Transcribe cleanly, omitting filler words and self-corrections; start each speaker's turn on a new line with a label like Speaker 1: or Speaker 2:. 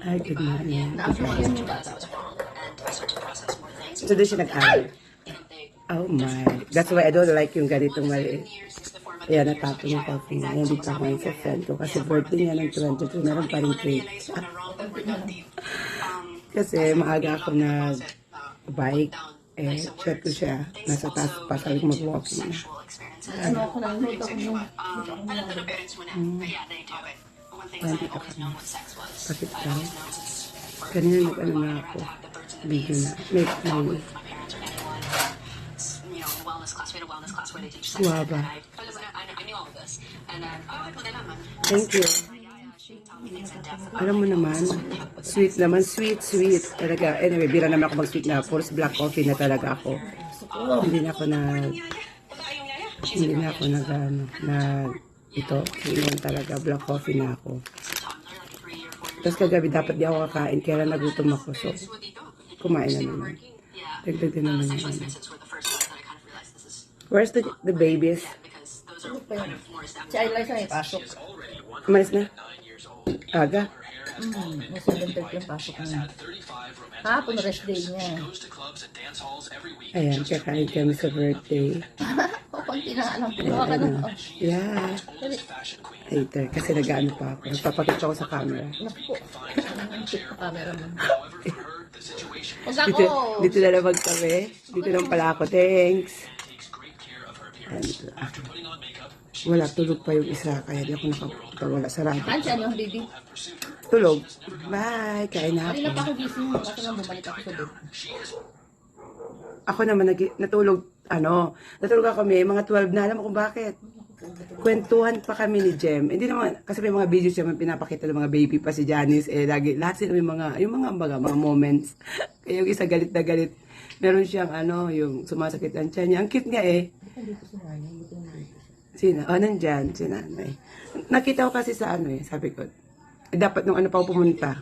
Speaker 1: Ay, good morning.
Speaker 2: Naasok yun yung bata.
Speaker 1: So, doon siya nag-aral. Oh my. That's why I don't like yung ganitong maliit. Kaya natapon yung coffee niya. Hindi pa ako sa friend ko. Kasi birthday niya ng 22. Meron pa rin cake. Kasi maaga ako nag-bike. Eh, chat ko siya. Nasa taas pa. Sabi ko mag-walking na.
Speaker 2: Ano ako lang, note ako nung.
Speaker 1: Nandito kami. Bakit daw? Kanina nag-ano na ako. Video na. May guwaba. Thank you. Alam mo naman, sweet naman, sweet. Talaga, anyway, bira naman ako mag-sweet na. First black coffee na talaga ako. Hindi na ako ito, yun talaga, black coffee na ako. Tapos kagabi dapat di ako kakain, kaya nagutom ako. So, kumain na naman. Dagdag din naman yun. Where's the babies?
Speaker 2: Si Ayla may pasok.
Speaker 1: Umalis na? Aga?
Speaker 2: May 7:30 yung pasok niya. Hapon, rest day niya.
Speaker 1: Ayan, kakain kami sa birthday.
Speaker 2: O, konti na alam. Tuwa ka na.
Speaker 1: Yeah. Later, kasi nag-ano pa ako. Nagpapakita ako sa camera.
Speaker 2: Naku po. Ang tip pa camera mo. Huwag
Speaker 1: Dito,
Speaker 2: ako.
Speaker 1: dito na naman kami. Dito lang pala ako. Thanks. And, wala, tulog pa yung isa. Kaya di ako nakapagwala sa radyo.
Speaker 2: Saan siya yung Didi?
Speaker 1: Tulog. Bye. Kain na
Speaker 2: Kanina
Speaker 1: ako.
Speaker 2: pa ako gising. Kasi nang bumalik ako sa bed.
Speaker 1: Ako naman natulog. Natulog ako kami. Mga 12 na. Alam mo kung bakit? Kwentuhan pa kami ni Jem. Hindi naman, kasi may mga videos siya pinapakita ng mga baby pa si Janice. Eh, lagi, lahat sila may mga moments. Kaya yung isa galit na galit. Meron siyang yung sumasakit ang tiyan niya. Ang cute niya eh. Sino? Oh, nandyan. Si nanay. Nakita ko kasi sa sabi ko, dapat nung pa ako pumunta.